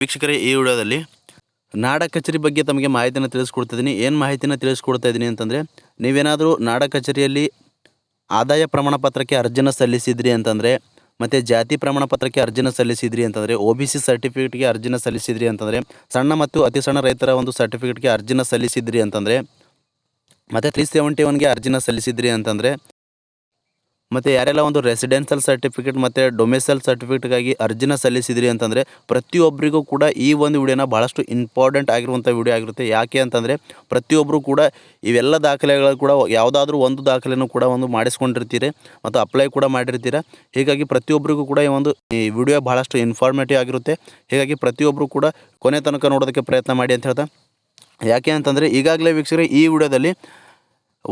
ವೀಕ್ಷಕರೇ, ಈ ವಿಡಿಯೋದಲ್ಲಿ ನಾಡ ಕಚೇರಿ ಬಗ್ಗೆ ತಮಗೆ ಮಾಹಿತಿನ ತಿಳಿಸ್ಕೊಡ್ತಿದ್ದೀನಿ. ಏನು ಮಾಹಿತಿನ ತಿಳಿಸ್ಕೊಡ್ತಾ ಇದ್ದೀನಿ ಅಂತಂದರೆ, ನೀವೇನಾದರೂ ನಾಡ ಕಚೇರಿಯಲ್ಲಿ ಆದಾಯ ಪ್ರಮಾಣ ಪತ್ರಕ್ಕೆ ಅರ್ಜಿನ ಸಲ್ಲಿಸಿದ್ರಿ ಅಂತಂದರೆ, ಮತ್ತು ಜಾತಿ ಪ್ರಮಾಣ ಪತ್ರಕ್ಕೆ ಅರ್ಜಿನ ಸಲ್ಲಿಸಿದ್ರಿ ಅಂತಂದರೆ, OBC ಸರ್ಟಿಫಿಕೇಟ್ಗೆ ಅರ್ಜಿನ ಸಲ್ಲಿಸಿದ್ರಿ ಅಂತಂದರೆ, ಸಣ್ಣ ಮತ್ತು ಅತಿ ಸಣ್ಣ ರೈತರ ಒಂದು ಸರ್ಟಿಫಿಕೇಟ್ಗೆ ಅರ್ಜಿನ ಸಲ್ಲಿಸಿದ್ರಿ ಅಂತಂದರೆ, ಮತ್ತು 371ಗೆ ಅರ್ಜಿನ ಸಲ್ಲಿಸಿದ್ರಿ ಅಂತಂದರೆ, ಮತ್ತು ಯಾರೆಲ್ಲ ಒಂದು ರೆಸಿಡೆನ್ಷಿಯಲ್ ಸರ್ಟಿಫಿಕೇಟ್ ಮತ್ತು ಡೊಮೆಸೈಲ್ ಸರ್ಟಿಫಿಕೇಟ್ಗಾಗಿ ಅರ್ಜಿನ ಸಲ್ಲಿಸಿದ್ರಿ ಅಂತಂದರೆ, ಪ್ರತಿಯೊಬ್ಬರಿಗೂ ಕೂಡ ಈ ಒಂದು ವಿಡಿಯೋನ ಭಾಳಷ್ಟು ಇಂಪಾರ್ಟೆಂಟ್ ಆಗಿರುವಂಥ ವಿಡಿಯೋ ಆಗಿರುತ್ತೆ. ಯಾಕೆ ಅಂತಂದರೆ, ಪ್ರತಿಯೊಬ್ಬರು ಕೂಡ ಇವೆಲ್ಲ ದಾಖಲೆಗಳು ಕೂಡ ಯಾವುದಾದ್ರೂ ಒಂದು ದಾಖಲೆನೂ ಕೂಡ ಒಂದು ಮಾಡಿಸ್ಕೊಂಡಿರ್ತೀರಿ ಮತ್ತು ಅಪ್ಲೈ ಕೂಡ ಮಾಡಿರ್ತೀರ. ಹೀಗಾಗಿ ಪ್ರತಿಯೊಬ್ಬರಿಗೂ ಕೂಡ ಈ ವಿಡಿಯೋ ಭಾಳಷ್ಟು ಇನ್ಫಾರ್ಮೇಟಿವ್ ಆಗಿರುತ್ತೆ. ಹೀಗಾಗಿ ಪ್ರತಿಯೊಬ್ಬರು ಕೂಡ ಕೊನೆ ತನಕ ನೋಡೋದಕ್ಕೆ ಪ್ರಯತ್ನ ಮಾಡಿ ಅಂತ ಹೇಳ್ತಾ, ಯಾಕೆ ಅಂತಂದರೆ ಈಗಾಗಲೇ ವೀಕ್ಷಕರೇ, ಈ ವಿಡಿಯೋದಲ್ಲಿ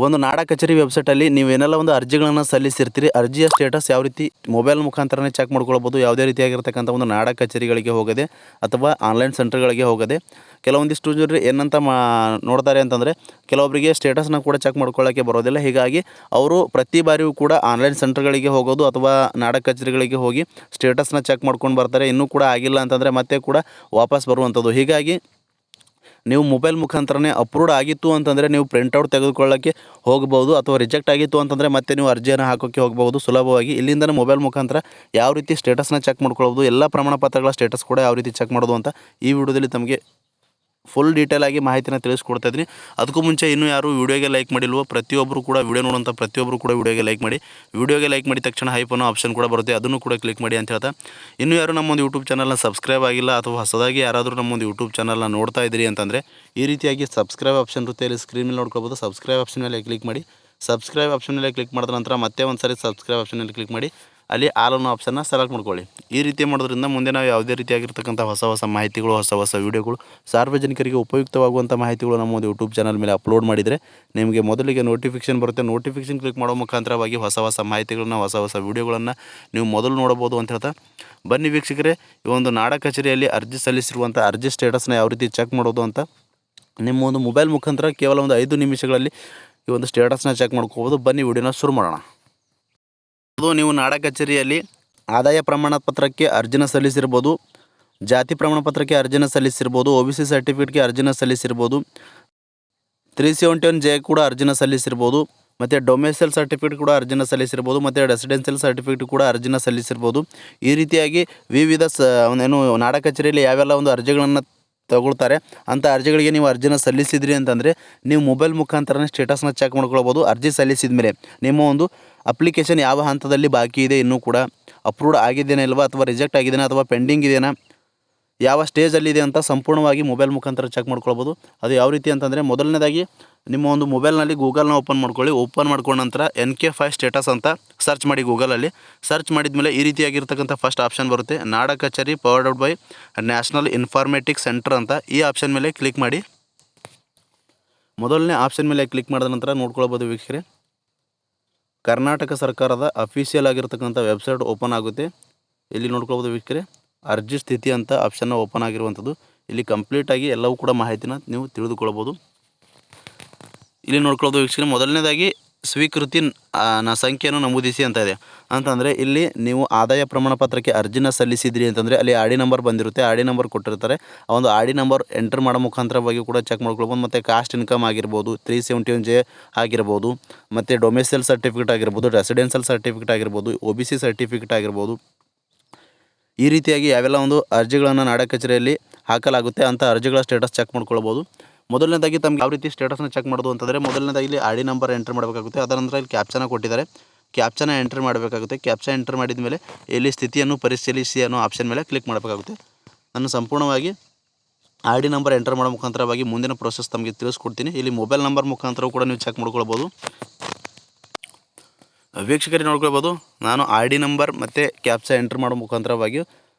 ಒಂದು ನಾಡ ಕಚೇರಿ ವೆಬ್ಸೈಟಲ್ಲಿ ನೀವೇನೆಲ್ಲ ಒಂದು ಅರ್ಜಿಗಳನ್ನು ಸಲ್ಲಿಸಿರ್ತೀರಿ, ಅರ್ಜಿಯ ಸ್ಟೇಟಸ್ ಯಾವ ರೀತಿ ಮೊಬೈಲ್ ಮುಖಾಂತರನೇ ಚೆಕ್ ಮಾಡ್ಕೊಳ್ಬೋದು. ಯಾವುದೇ ರೀತಿಯಾಗಿರ್ತಕ್ಕಂಥ ಒಂದು ನಾಡ ಕಚೇರಿಗಳಿಗೆ ಹೋಗದೆ ಅಥವಾ ಆನ್ಲೈನ್ ಸೆಂಟರ್ಗಳಿಗೆ ಹೋಗದೆ. ಕೆಲವೊಂದಿಷ್ಟು ಜನರು ಏನಂತ ನೋಡ್ತಾರೆ ಅಂತಂದರೆ, ಕೆಲವೊಬ್ಬರಿಗೆ ಸ್ಟೇಟಸ್ನ ಕೂಡ ಚೆಕ್ ಮಾಡ್ಕೊಳ್ಳೋಕ್ಕೆ ಬರೋದಿಲ್ಲ. ಹೀಗಾಗಿ ಅವರು ಪ್ರತಿ ಬಾರಿಯೂ ಕೂಡ ಆನ್ಲೈನ್ ಸೆಂಟರ್ಗಳಿಗೆ ಹೋಗೋದು ಅಥವಾ ನಾಡ ಕಚೇರಿಗಳಿಗೆ ಹೋಗಿ ಸ್ಟೇಟಸ್ನ ಚೆಕ್ ಮಾಡ್ಕೊಂಡು ಬರ್ತಾರೆ. ಇನ್ನೂ ಕೂಡ ಆಗಿಲ್ಲ ಅಂತಂದರೆ ಮತ್ತೆ ಕೂಡ ವಾಪಸ್ ಬರುವಂಥದ್ದು. ಹೀಗಾಗಿ ನೀವು ಮೊಬೈಲ್ ಮುಖಾಂತರನೇ ಅಪ್ರೂವ್ಡ್ ಆಗಿತ್ತು ಅಂತಂದರೆ ನೀವು ಪ್ರಿಂಟೌಟ್ ತೆಗೆದುಕೊಳ್ಳೋಕ್ಕೆ ಹೋಗ್ಬೋದು, ಅಥವಾ ರಿಜೆಕ್ಟ್ ಆಗಿತ್ತು ಅಂತಂದರೆ ಮತ್ತೆ ನೀವು ಅರ್ಜಿಯನ್ನು ಹಾಕೋಕ್ಕೆ ಹೋಗ್ಬೋದು ಸುಲಭವಾಗಿ. ಇಲ್ಲಿಂದನೇ ಮೊಬೈಲ್ ಮುಖಾಂತರ ಯಾವ ರೀತಿ ಸ್ಟೇಟಸ್ನ ಚೆಕ್ ಮಾಡ್ಕೊಳ್ಬೋದು, ಎಲ್ಲ ಪ್ರಮಾಣ ಪತ್ರಗಳ ಸ್ಟೇಟಸ್ ಕೂಡ ಯಾವ ರೀತಿ ಚೆಕ್ ಮಾಡೋದು ಅಂತ ಈ ವಿಡಿಯೋದಲ್ಲಿ ತಮಗೆ ಫುಲ್ ಡೀಟೇಲ್ ಆಗಿ ಮಾಹಿತಿನ ತಿಳಿಸ್ಕೊಡ್ತಾ ಇದ್ದೀನಿ. ಅದಕ್ಕೂ ಮುಂಚೆ ಇನ್ನೂ ಯಾರು ವಿಡಿಯೋಗೆ ಲೈಕ್ ಮಾಡಿಲ್ವೋ, ಪ್ರತಿಯೊಬ್ಬರು ಕೂಡ ವಿಡಿಯೋ ನೋಡುವಂಥ ಪ್ರತಿಯೊಬ್ಬರು ಕೂಡ ವಿಡಿಯೋಗೆ ಲೈಕ್ ಮಾಡಿ. ವಿಡಿಯೋಗೆ ಲೈಕ್ ಮಾಡಿದ ತಕ್ಷಣ ಹೈಪ್ ಅನ್ನೋ ಆಪ್ಷನ್ ಕೂಡ ಬರುತ್ತೆ, ಅದನ್ನು ಕೂಡ ಕ್ಲಿಕ್ ಮಾಡಿ ಅಂತ ಹೇಳ್ತಾ, ಇನ್ನೂ ಯಾರು ನಮ್ಮೊಂದು ಯೂಟ್ಯೂಬ್ ಚಾನಲ್ನ ಸಬ್ಸ್ಕ್ರೈಬ್ ಆಗಿಲ್ಲ ಅಥವಾ ಹೊಸದಾಗಿ ಯಾರಾದರೂ ನಮ್ಮೊಂದು ಯೂಟ್ಯೂಬ್ ಚಾನಲ್ನ ನೋಡ್ತಾ ಇದ್ದೀರಿ ಅಂತಂದರೆ, ಈ ರೀತಿಯಾಗಿ ಸಬ್ಸ್ಕ್ರೈಬ್ ಆಪ್ಷನ್ ಇರುತ್ತೆ, ಇಲ್ಲಿ ಸ್ಕ್ರೀನ್ ಮೇಲೆ ನೋಡ್ಕೊಳ್ಬೋದು. ಸಬ್ಸ್ಕ್ರೈಬ್ ಆಪ್ಷನ್ ಮೇಲೆ ಕ್ಲಿಕ್ ಮಾಡಿ. ಸಬ್ಸ್ಕ್ರೈಬ್ ಆಪ್ಷನ್ ಮೇಲೆ ಕ್ಲಿಕ್ ಮಾಡಿದ ನಂತರ ಮತ್ತೆ ಒಂದು ಸಾರಿ ಸಬ್ಸ್ಕ್ರೈಬ್ ಆಪ್ಷನ್ ಮೇಲೆ ಕ್ಲಿಕ್ ಮಾಡಿ, ಅಲ್ಲಿ ಆಲ್ ಅನ್ನೋ ಆಪ್ಷನ್ನ ಸೆಲೆಕ್ಟ್ ಮಾಡ್ಕೊಳ್ಳಿ. ಈ ರೀತಿ ಮಾಡೋದ್ರಿಂದ ಮುಂದೆ ನಾವು ಯಾವುದೇ ರೀತಿಯಾಗಿರ್ತಕ್ಕಂಥ ಹೊಸ ಮಾಹಿತಿಗಳು, ಹೊಸ ವೀಡಿಯೋಗಳು, ಸಾರ್ವಜನಿಕರಿಗೆ ಉಪಯುಕ್ತವಾಗುವಂಥ ಮಾಹಿತಿಗಳು ನಮ್ಮ ಒಂದು ಯೂಟ್ಯೂಬ್ ಚಾನಲ್ ಮೇಲೆ ಅಪ್ಲೋಡ್ ಮಾಡಿದರೆ ನಿಮಗೆ ಮೊದಲಿಗೆ ನೋಟಿಫಿಕೇಷನ್ ಬರುತ್ತೆ. ನೋಟಿಫಿಕೇಷನ್ ಕ್ಲಿಕ್ ಮಾಡೋ ಮುಖಾಂತರವಾಗಿ ಹೊಸ ಮಾಹಿತಿಗಳನ್ನ, ಹೊಸ ವೀಡಿಯೋಗಳನ್ನು ನೀವು ಮೊದಲು ನೋಡಬಹುದು ಅಂತ ಹೇಳ್ತಾ, ಬನ್ನಿ ವೀಕ್ಷಕರೇ, ಈ ಒಂದು ನಾಡ ಕಚೇರಿಯಲ್ಲಿ ಅರ್ಜಿ ಸಲ್ಲಿಸಿರುವಂಥ ಅರ್ಜಿ ಸ್ಟೇಟಸ್ನ ಯಾವ ರೀತಿ ಚೆಕ್ ಮಾಡೋದು ಅಂತ ನಿಮ್ಮ ಒಂದು ಮೊಬೈಲ್ ಮುಖಾಂತರ ಕೇವಲ ಒಂದು 5 ನಿಮಿಷಗಳಲ್ಲಿ ಈ ಒಂದು ಸ್ಟೇಟಸ್ನ ಚೆಕ್ ಮಾಡ್ಕೋಬೋದು. ಬನ್ನಿ ವಿಡಿಯೋನ ಶುರು ಮಾಡೋಣ. ಅದು ನೀವು ನಾಡ ಕಚೇರಿಯಲ್ಲಿ ಆದಾಯ ಪ್ರಮಾಣ ಪತ್ರಕ್ಕೆ ಅರ್ಜಿನ ಸಲ್ಲಿಸಿರ್ಬೋದು, ಜಾತಿ ಪ್ರಮಾಣ ಪತ್ರಕ್ಕೆ ಅರ್ಜಿನ ಸಲ್ಲಿಸಿರ್ಬೋದು, OBC ಸರ್ಟಿಫಿಕೇಟ್ಗೆ ಅರ್ಜಿನ ಸಲ್ಲಿಸಿರ್ಬೋದು, 371J ಕೂಡ ಅರ್ಜಿನ ಸಲ್ಲಿಸಿರ್ಬೋದು, ಮತ್ತು ಡೊಮೆಸೈಲ್ ಸರ್ಟಿಫಿಕೇಟ್ ಕೂಡ ಅರ್ಜಿನ ಸಲ್ಲಿಸಿರ್ಬೋದು, ಮತ್ತು ರೆಸಿಡೆನ್ಷಿಯಲ್ ಸರ್ಟಿಫಿಕೇಟ್ ಕೂಡ ಅರ್ಜಿನ ಸಲ್ಲಿಸಿರ್ಬೋದು. ಈ ರೀತಿಯಾಗಿ ವಿವಿಧ ನಾಡ ಕಚೇರಿಯಲ್ಲಿ ಯಾವೆಲ್ಲ ಒಂದು ಅರ್ಜಿಗಳನ್ನು ತಗೊಳ್ತಾರೆ ಅಂಥ ಅರ್ಜಿಗಳಿಗೆ ನೀವು ಅರ್ಜಿನ ಸಲ್ಲಿಸಿದ್ರಿ ಅಂತಂದರೆ, ನೀವು ಮೊಬೈಲ್ ಮುಖಾಂತರನೇ ಸ್ಟೇಟಸ್ನ ಚೆಕ್ ಮಾಡ್ಕೊಳ್ಬೋದು. ಅರ್ಜಿ ಸಲ್ಲಿಸಿದ ಮೇಲೆ ನಿಮ್ಮ ಒಂದು ಅಪ್ಲಿಕೇಶನ್ ಯಾವ ಹಂತದಲ್ಲಿ ಬಾಕಿ ಇದೆ, ಇನ್ನೂ ಕೂಡ ಅಪ್ರೂವ್ಡ್ ಆಗಿದ್ದೇನೆ ಇಲ್ವಾ, ಅಥವಾ ರಿಜೆಕ್ಟ್ ಆಗಿದ್ದೇನೆ, ಅಥವಾ ಪೆಂಡಿಂಗ್ ಇದೆಯಾ, ಯಾವ ಸ್ಟೇಜಲ್ಲಿದೆ ಅಂತ ಸಂಪೂರ್ಣವಾಗಿ ಮೊಬೈಲ್ ಮುಖಾಂತರ ಚೆಕ್ ಮಾಡ್ಕೊಳ್ಬೋದು. ಅದು ಯಾವ ರೀತಿ ಅಂತಂದರೆ, ಮೊದಲನೇದಾಗಿ ನಿಮ್ಮ ಒಂದು ಮೊಬೈಲ್ನಲ್ಲಿ ಗೂಗಲ್ನ ಓಪನ್ ಮಾಡ್ಕೊಳ್ಳಿ. ಓಪನ್ ಮಾಡ್ಕೊಂಡ ನಂತರ NK5 ಸ್ಟೇಟಸ್ ಅಂತ ಸರ್ಚ್ ಮಾಡಿ. ಗೂಗಲಲ್ಲಿ ಸರ್ಚ್ ಮಾಡಿದ ಮೇಲೆ ಈ ರೀತಿಯಾಗಿರ್ತಕ್ಕಂಥ ಫಸ್ಟ್ ಆಪ್ಷನ್ ಬರುತ್ತೆ, ನಾಡ ಕಚೇರಿ ಪವರ್ಡ್ ಬೈ ನ್ಯಾಷನಲ್ ಇನ್ಫಾರ್ಮೇಟಿಕ್ಸ್ ಸೆಂಟರ್ ಅಂತ. ಈ ಆಪ್ಷನ್ ಮೇಲೆ ಕ್ಲಿಕ್ ಮಾಡಿ. ಮೊದಲನೇ ಆಪ್ಷನ್ ಮೇಲೆ ಕ್ಲಿಕ್ ಮಾಡಿದ ನಂತರ ನೋಡ್ಕೊಳ್ಬೋದು ವೀಕ್ಷಕರೇ, ಕರ್ನಾಟಕ ಸರ್ಕಾರದ ಅಫಿಷಿಯಲ್ ಆಗಿರ್ತಕ್ಕಂಥ ವೆಬ್ಸೈಟ್ ಓಪನ್ ಆಗುತ್ತೆ. ಇಲ್ಲಿ ನೋಡ್ಕೊಳ್ಬೋದು ವೀಕ್ಷಕರೇ, ಅರ್ಜಿ ಸ್ಥಿತಿ ಅಂತ ಆಪ್ಷನ್ನ ಓಪನ್ ಆಗಿರುವಂಥದ್ದು. ಇಲ್ಲಿ ಕಂಪ್ಲೀಟಾಗಿ ಎಲ್ಲವೂ ಕೂಡ ಮಾಹಿತಿನ ನೀವು ತಿಳಿದುಕೊಳ್ಬೋದು. ಇಲ್ಲಿ ನೋಡ್ಕೊಳ್ಳೋದು ವೀಕ್ಷಕರೇ, ಮೊದಲನೇದಾಗಿ ಸ್ವೀಕೃತಿ ಸಂಖ್ಯೆಯನ್ನು ನಮೂದಿಸಿ ಅಂತ ಇದೆ. ಅಂತಂದರೆ ಇಲ್ಲಿ ನೀವು ಆದಾಯ ಪ್ರಮಾಣ ಪತ್ರಕ್ಕೆ ಅರ್ಜಿನ ಸಲ್ಲಿಸಿದ್ರಿ ಅಂತಂದರೆ ಅಲ್ಲಿ ಆರ್ ಡಿ ನಂಬರ್ ಬಂದಿರುತ್ತೆ, ಆರ್ ಡಿ ನಂಬರ್ ಕೊಟ್ಟಿರ್ತಾರೆ. ಆ ಒಂದು ಆರ್ ಡಿ ನಂಬರ್ ಎಂಟರ್ ಮಾಡೋ ಮುಖಾಂತರವಾಗಿ ಕೂಡ ಚೆಕ್ ಮಾಡ್ಕೊಳ್ಬೋದು. ಮತ್ತು ಕಾಸ್ಟ್ ಇನ್ಕಮ್ ಆಗಿರ್ಬೋದು, 371J ಆಗಿರ್ಬೋದು, ಮತ್ತು ಡೊಮೆಸೈಲ್ ಸರ್ಟಿಫಿಕೇಟ್ ಆಗಿರ್ಬೋದು, ರೆಸಿಡೆನ್ಷಿಯಲ್ ಸರ್ಟಿಫಿಕೇಟ್ ಆಗಿರ್ಬೋದು, OBC ಸರ್ಟಿಫಿಕೇಟ್ ಆಗಿರ್ಬೋದು. ಈ ರೀತಿಯಾಗಿ ಯಾವೆಲ್ಲ ಒಂದು ಅರ್ಜಿಗಳನ್ನು ನಾಡ ಕಚೇರಿಯಲ್ಲಿ ಹಾಕಲಾಗುತ್ತೆ ಅಂಥ ಅರ್ಜಿಗಳ ಸ್ಟೇಟಸ್ ಚೆಕ್ ಮಾಡ್ಕೊಳ್ಬೋದು. ಮೊದಲನೇದಾಗಿ ತಮ್ಗೆ ಯಾವ ರೀತಿ ಸ್ಟೇಟಸ್ನ ಚೆಕ್ ಮಾಡೋದು ಅಂತಂದರೆ, ಮೊದಲನೇದಾಗಿ ಇಲ್ಲಿ ಆರ್ ಡಿ ನಂಬರ್ ಎಂಟರ್ ಮಾಡಬೇಕಾಗುತ್ತೆ. ಅದರ ನಂತರ ಇಲ್ಲಿ ಕ್ಯಾಪ್ಚನ ಕೊಟ್ಟಿದ್ದಾರೆ, ಕ್ಯಾಪ್ಚನ ಎಂಟರ್ ಮಾಡಬೇಕಾಗುತ್ತೆ. ಕ್ಯಾಪ್ಚಾ ಎಂಟರ್ ಮಾಡಿದ ಮೇಲೆ ಇಲ್ಲಿ ಸ್ಥಿತಿಯನ್ನು ಪರಿಶೀಲಿಸಿ ಅನ್ನೋ ಆಪ್ಷನ್ ಮೇಲೆ ಕ್ಲಿಕ್ ಮಾಡಬೇಕಾಗುತ್ತೆ. ನಾನು ಸಂಪೂರ್ಣವಾಗಿ ಆರ್ ಡಿ ನಂಬರ್ ಎಂಟರ್ ಮಾಡೋ ಮುಖಾಂತರವಾಗಿ ಮುಂದಿನ ಪ್ರೋಸೆಸ್ ತಮಗೆ ತಿಳಿಸ್ಕೊಡ್ತೀನಿ. ಇಲ್ಲಿ ಮೊಬೈಲ್ ನಂಬರ್ ಮುಖಾಂತರ ಕೂಡ ನೀವು ಚೆಕ್ ಮಾಡ್ಕೊಳ್ಬೋದು. ವೀಕ್ಷಕರಿಗೆ ನೋಡ್ಕೊಳ್ಬೋದು, ನಾನು ಆರ್ ಡಿ ನಂಬರ್ ಮತ್ತು ಕ್ಯಾಪ್ಚಾ ಎಂಟರ್ ಮಾಡೋ ಮುಖಾಂತರವಾಗಿ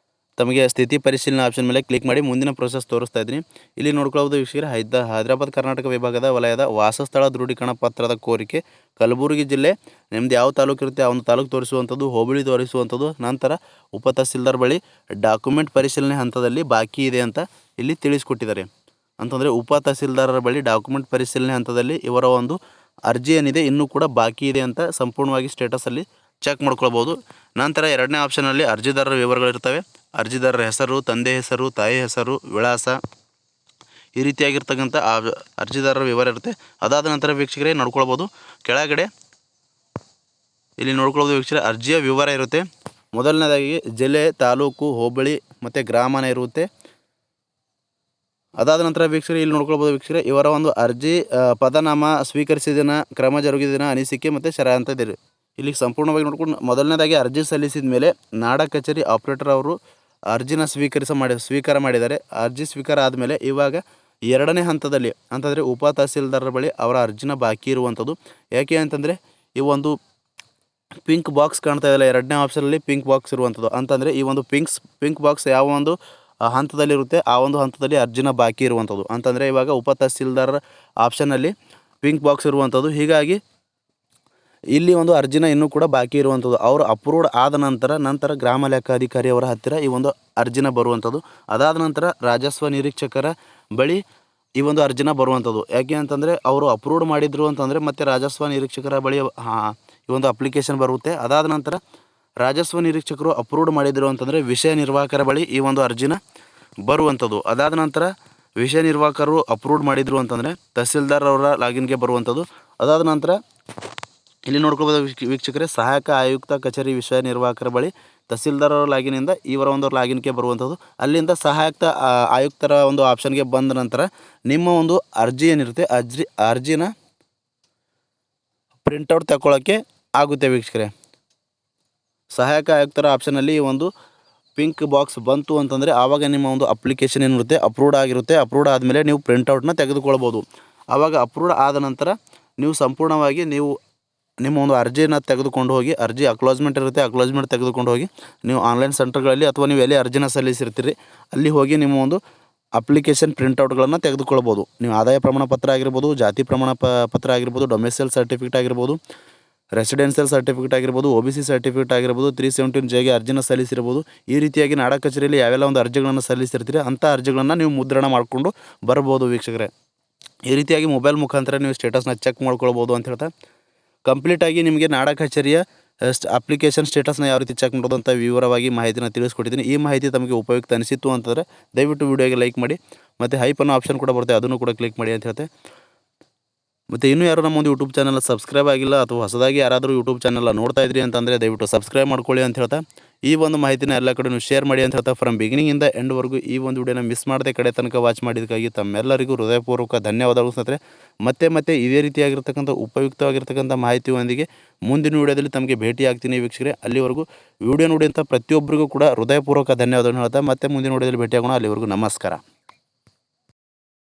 ತಮಗೆ ಸ್ಥಿತಿ ಪರಿಶೀಲನೆ ಆಪ್ಷನ್ ಮೇಲೆ ಕ್ಲಿಕ್ ಮಾಡಿ ಮುಂದಿನ ಪ್ರೋಸೆಸ್ ತೋರಿಸ್ತಾ ಇದ್ದೀನಿ. ಇಲ್ಲಿ ನೋಡ್ಕೊಳ್ಳೋದು ವೀಕ್ಷಕರೇ, ಹೈದರಾಬಾದ್ ಕರ್ನಾಟಕ ವಿಭಾಗದ ವಲಯದ ವಾಸಸ್ಥಳ ದೃಢೀಕರಣ ಪತ್ರದ ಕೋರಿಕೆ, ಕಲಬುರಗಿ ಜಿಲ್ಲೆ, ನಿಮ್ಮದು ಯಾವ ತಾಲೂಕು ಇರುತ್ತೆ ಆ ಒಂದು ತಾಲೂಕು ತೋರಿಸುವಂಥದ್ದು, ಹೋಬಳಿ ತೋರಿಸುವಂಥದ್ದು, ನಂತರ ಉಪ ತಹಸೀಲ್ದಾರ್ ಬಳಿ ಡಾಕ್ಯುಮೆಂಟ್ ಪರಿಶೀಲನೆ ಹಂತದಲ್ಲಿ ಬಾಕಿ ಇದೆ ಅಂತ ಇಲ್ಲಿ ತಿಳಿಸ್ಕೊಟ್ಟಿದ್ದಾರೆ. ಅಂತಂದರೆ ಉಪ ತಹಸೀಲ್ದಾರರ ಬಳಿ ಡಾಕ್ಯುಮೆಂಟ್ ಪರಿಶೀಲನೆ ಹಂತದಲ್ಲಿ ಇವರ ಒಂದು ಅರ್ಜಿ ಏನಿದೆ ಇನ್ನೂ ಕೂಡ ಬಾಕಿ ಇದೆ ಅಂತ ಸಂಪೂರ್ಣವಾಗಿ ಸ್ಟೇಟಸಲ್ಲಿ ಚೆಕ್ ಮಾಡ್ಕೊಳ್ಬೋದು. ನಂತರ ಎರಡನೇ ಆಪ್ಷನಲ್ಲಿ ಅರ್ಜಿದಾರರ ವಿವರಗಳಿರ್ತವೆ. ಅರ್ಜಿದಾರರ ಹೆಸರು, ತಂದೆ ಹೆಸರು, ತಾಯಿ ಹೆಸರು, ವಿಳಾಸ, ಈ ರೀತಿಯಾಗಿರ್ತಕ್ಕಂಥ ಆ ಅರ್ಜಿದಾರರ ವಿವರ ಇರುತ್ತೆ. ಅದಾದ ನಂತರ ವೀಕ್ಷಕರೇ ನೋಡ್ಕೊಳ್ಬೋದು, ಕೆಳಗಡೆ ಇಲ್ಲಿ ನೋಡ್ಕೊಳ್ಬೋದು ವೀಕ್ಷಕರೇ ಅರ್ಜಿಯ ವಿವರ ಇರುತ್ತೆ. ಮೊದಲನೇದಾಗಿ ಜಿಲ್ಲೆ, ತಾಲೂಕು, ಹೋಬಳಿ ಮತ್ತು ಗ್ರಾಮನ ಇರುತ್ತೆ. ಅದಾದ ನಂತರ ವೀಕ್ಷಕರೇ ಇಲ್ಲಿ ನೋಡ್ಕೊಳ್ಬೋದು ವೀಕ್ಷಕರೇ ಇವರ ಒಂದು ಅರ್ಜಿ ಪದನಾಮ, ಸ್ವೀಕರಿಸಿದ ದಿನ, ಕ್ರಮ ಜರುಗಿದ ದಿನ, ಅನಿಸಿಕೆ ಮತ್ತು ಶರ ಅಂತದಿರಿ. ಇಲ್ಲಿ ಸಂಪೂರ್ಣವಾಗಿ ನೋಡ್ಕೊಂಡು ಮೊದಲನೇದಾಗಿ ಅರ್ಜಿ ಸಲ್ಲಿಸಿದ ಮೇಲೆ ನಾಡ ಕಚೇರಿ ಆಪ್ರೇಟರ್ ಅವರು ಅರ್ಜಿನ ಸ್ವೀಕಾರ ಮಾಡಿದ್ದಾರೆ. ಅರ್ಜಿ ಸ್ವೀಕಾರ ಆದಮೇಲೆ ಇವಾಗ ಎರಡನೇ ಹಂತದಲ್ಲಿ ಅಂತಂದರೆ ಉಪ ತಹಸೀಲ್ದಾರರ ಬಳಿ ಅವರ ಅರ್ಜಿನ ಬಾಕಿ ಇರುವಂಥದ್ದು. ಯಾಕೆ ಅಂತಂದರೆ ಈ ಒಂದು ಪಿಂಕ್ ಬಾಕ್ಸ್ ಕಾಣ್ತಾ ಇದೆಯಲ್ಲ, ಎರಡನೇ ಆಪ್ಷನಲ್ಲಿ ಪಿಂಕ್ ಬಾಕ್ಸ್ ಇರುವಂಥದ್ದು. ಅಂತಂದರೆ ಈ ಒಂದು ಪಿಂಕ್ ಬಾಕ್ಸ್ ಯಾವ ಒಂದು ಹಂತದಲ್ಲಿರುತ್ತೆ ಆ ಒಂದು ಹಂತದಲ್ಲಿ ಅರ್ಜಿನ ಬಾಕಿ ಇರುವಂಥದ್ದು. ಅಂತಂದರೆ ಇವಾಗ ಉಪ ತಹಸೀಲ್ದಾರರ ಆಪ್ಷನ್ನಲ್ಲಿ ಪಿಂಕ್ ಬಾಕ್ಸ್ ಇರುವಂಥದ್ದು. ಹೀಗಾಗಿ ಇಲ್ಲಿ ಒಂದು ಅರ್ಜಿನ ಇನ್ನೂ ಕೂಡ ಬಾಕಿ ಇರುವಂಥದ್ದು. ಅವರು ಅಪ್ರೂವ್ಡ್ ಆದ ನಂತರ ಗ್ರಾಮ ಲೆಕ್ಕಾಧಿಕಾರಿ ಅವರ ಹತ್ತಿರ ಈ ಒಂದು ಅರ್ಜಿನ ಬರುವಂಥದ್ದು. ಅದಾದ ನಂತರ ರಾಜಸ್ವ ನಿರೀಕ್ಷಕರ ಬಳಿ ಈ ಒಂದು ಅರ್ಜಿನ ಬರುವಂಥದ್ದು. ಯಾಕೆ ಅಂತಂದರೆ ಅವರು ಅಪ್ರೂವ್ಡ್ ಮಾಡಿದ್ರು ಅಂತಂದರೆ ಮತ್ತೆ ರಾಜಸ್ವ ನಿರೀಕ್ಷಕರ ಬಳಿ ಈ ಒಂದು ಅಪ್ಲಿಕೇಶನ್ ಬರುತ್ತೆ. ಅದಾದ ನಂತರ ರಾಜಸ್ವ ನಿರೀಕ್ಷಕರು ಅಪ್ರೂವ್ಡ್ ಮಾಡಿದ್ರು ಅಂತಂದರೆ ವಿಷಯ ನಿರ್ವಾಹಕರ ಬಳಿ ಈ ಒಂದು ಅರ್ಜಿನ ಬರುವಂಥದ್ದು. ಅದಾದ ನಂತರ ವಿಷಯ ನಿರ್ವಾಹಕರು ಅಪ್ರೂವ್ಡ್ ಮಾಡಿದ್ರು ಅಂತಂದರೆ ತಹಸೀಲ್ದಾರ್ ಅವರ ಲಾಗಿನ್ಗೆ ಬರುವಂಥದ್ದು. ಅದಾದ ನಂತರ ಇಲ್ಲಿ ನೋಡ್ಕೊಳ್ಬೋದು ವೀಕ್ಷಕರೇ ಸಹಾಯಕ ಆಯುಕ್ತ ಕಚೇರಿ ವಿಷಯ ನಿರ್ವಾಹಕರ ಬಳಿ ತಹಸೀಲ್ದಾರ್ ಅವರ ಲಾಗಿನಿಂದ ಇವರ ಒಂದು ಲಾಗಿನ್ಗೆ ಬರುವಂಥದ್ದು. ಅಲ್ಲಿಂದ ಸಹಾಯಕ ಆಯುಕ್ತರ ಒಂದು ಆಪ್ಷನ್ಗೆ ಬಂದ ನಂತರ ನಿಮ್ಮ ಒಂದು ಅರ್ಜಿ ಏನಿರುತ್ತೆ ಅರ್ಜಿನ ಪ್ರಿಂಟೌಟ್ ತಗೊಳ್ಳೋಕ್ಕೆ ಆಗುತ್ತೆ ವೀಕ್ಷಕರೇ. ಸಹಾಯಕ ಆಯುಕ್ತರ ಆಪ್ಷನಲ್ಲಿ ಒಂದು ಪಿಂಕ್ ಬಾಕ್ಸ್ ಬಂತು ಅಂತಂದರೆ ಆವಾಗ ನಿಮ್ಮ ಒಂದು ಅಪ್ಲಿಕೇಶನ್ ಏನಿರುತ್ತೆ ಅಪ್ರೂವ್ಡ್ ಆಗಿರುತ್ತೆ. ಅಪ್ರೂವ್ಡ್ ಆದಮೇಲೆ ನೀವು ಪ್ರಿಂಟೌಟ್ನ ತೆಗೆದುಕೊಳ್ಬೋದು. ಆವಾಗ ಅಪ್ರೂವ್ಡ್ ಆದ ನಂತರ ನೀವು ಸಂಪೂರ್ಣವಾಗಿ ನಿಮ್ಮ ಒಂದು ಅರ್ಜಿನ ತೆಗೆದುಕೊಂಡು ಹೋಗಿ, ಅರ್ಜಿ ಅಕ್ಲೋಜ್ಮೆಂಟ್ ಇರುತ್ತೆ, ಅಕ್ಲೋಜ್ಮೆಂಟ್ ತೆಗೆದುಕೊಂಡು ಹೋಗಿ ನೀವು ಆನ್ಲೈನ್ ಸೆಂಟರ್ಗಳಲ್ಲಿ ಅಥವಾ ನೀವು ಎಲ್ಲಿ ಅರ್ಜಿನ ಸಲ್ಲಿಸಿರ್ತೀರಿ ಅಲ್ಲಿ ಹೋಗಿ ನಿಮ್ಮ ಒಂದು ಅಪ್ಲಿಕೇಶನ್ ಪ್ರಿಂಟೌಟ್ಗಳನ್ನು ತೆಗೆದುಕೊಳ್ಬೋದು. ನೀವು ಆದಾಯ ಪ್ರಮಾಣ ಪತ್ರ ಆಗಿರ್ಬೋದು, ಜಾತಿ ಪ್ರಮಾಣ ಪತ್ರ ಆಗಿರ್ಬೋದು, ಡೊಮೆಸೈಲ್ ಸರ್ಟಿಫಿಕೇಟ್ ಆಗಿರ್ಬೋದು, ರೆಸಿಡೆನ್ಷಿಯಲ್ ಸರ್ಟಿಫಿಕೇಟ್ ಆಗಿರ್ಬೋದು, OBC ಸರ್ಟಿಫಿಕೇಟ್ ಆಗಿರ್ಬೋದು, 317Jಗೆ ಅರ್ಜಿನ ಸಲ್ಲಿಸಿರ್ಬೋದು. ಈ ರೀತಿಯಾಗಿ ನಾಡ ಕಚೇರಿಯಲ್ಲಿ ಯಾವೆಲ್ಲ ಒಂದು ಅರ್ಜಿಗಳನ್ನು ಸಲ್ಲಿಸಿರ್ತೀರಿ ಅಂಥ ಅರ್ಜಿಗಳನ್ನು ನೀವು ಮುದ್ರಣ ಮಾಡಿಕೊಂಡು ಬರ್ಬೋದು ವೀಕ್ಷಕರೇ. ಈ ರೀತಿಯಾಗಿ ಮೊಬೈಲ್ ಮುಖಾಂತರ ನೀವು ಸ್ಟೇಟಸ್ನ ಚೆಕ್ ಮಾಡ್ಕೊಳ್ಬೋದು ಅಂತ ಹೇಳ್ತಾ ಕಂಪ್ಲೀಟಾಗಿ ನಿಮಗೆ ನಾಡ ಕಚೇರಿಯ ಅಪ್ಲಿಕೇಶನ್ ಸ್ಟೇಟಸ್ನ ಯಾವ ರೀತಿ ಚೆಕ್ ಮಾಡೋದು ಅಂತ ವಿವರವಾಗಿ ಮಾಹಿತಿನ ತಿಳಿಸ್ಕೊಟ್ಟಿದ್ದೀನಿ. ಈ ಮಾಹಿತಿ ತಮಗೆ ಉಪಯುಕ್ತ ಅನಿಸಿತ್ತು ಅಂತಂದರೆ ದಯವಿಟ್ಟು ವಿಡಿಯೋಗೆ ಲೈಕ್ ಮಾಡಿ, ಮತ್ತು ಹೈಪ್ ಅನ್ನೋ ಆಪ್ಷನ್ ಕೂಡ ಬರುತ್ತೆ ಅದನ್ನು ಕೂಡ ಕ್ಲಿಕ್ ಮಾಡಿ ಅಂತ ಹೇಳ್ತೆ. ಮತ್ತು ಇನ್ನೂ ಯಾರು ನಮ್ಮ ಒಂದು ಯೂಟ್ಯೂಬ್ ಚಾನಲ್ ಸಬ್ಸ್ಕ್ರೈಬ್ ಆಗಿಲ್ಲ ಅಥವಾ ಹೊಸದಾಗಿ ಯಾರಾದರೂ ಯೂಟ್ಯೂಬ್ ಚಾನಲ್ ನೋಡ್ತಾ ಇದ್ರಿ ಅಂತಂದರೆ ದಯವಿಟ್ಟು ಸಬ್ಸ್ಕ್ರೈಬ್ ಮಾಡ್ಕೊಳ್ಳಿ ಅಂತ ಹೇಳ್ತಾ ಈ ಒಂದು ಮಾಹಿತಿನ ಎಲ್ಲ ಕಡೆ ಶೇರ್ ಮಾಡಿ ಅಂತ ಹೇಳ್ತಾ ಫ್ರಮ್ ಬಿಗಿನಿಂಗಿಂದ ಎಂಡ್ವರೆಗೂ ಈ ಒಂದು ವಿಡಿಯೋನ ಮಿಸ್ ಮಾಡದೆ ಕಡೆ ತನಕ ವಾಚ್ ಮಾಡಿದ್ದಕ್ಕಾಗಿ ತಮ್ಮೆಲ್ಲರಿಗೂ ಹೃದಯಪೂರ್ವಕ ಧನ್ಯವಾದಗಳು ಸ್ನೇಹಿತರೆ. ಮತ್ತೆ ಇದೇ ರೀತಿಯಾಗಿರ್ತಕ್ಕಂಥ ಉಪಯುಕ್ತವಾಗಿರ್ತಕ್ಕಂಥ ಮಾಹಿತಿಯೊಂದಿಗೆ ಮುಂದಿನ ವಿಡಿಯೋದಲ್ಲಿ ತಮಗೆ ಭೇಟಿ ಆಗ್ತೀನಿ ವೀಕ್ಷಕರೇ. ಅಲ್ಲಿವರೆಗೂ ವಿಡಿಯೋ ನೋಡಿ ಅಂತ ಪ್ರತಿಯೊಬ್ಬರಿಗೂ ಕೂಡ ಹೃದಯಪೂರ್ವಕ ಧನ್ಯವಾದಗಳು ಹೇಳ್ತಾ ಮತ್ತೆ ಮುಂದಿನ ವಿಡಿಯೋದಲ್ಲಿ ಭೇಟಿಯಾಗೋಣ. ಅಲ್ಲಿವರೆಗೂ ನಮಸ್ಕಾರ.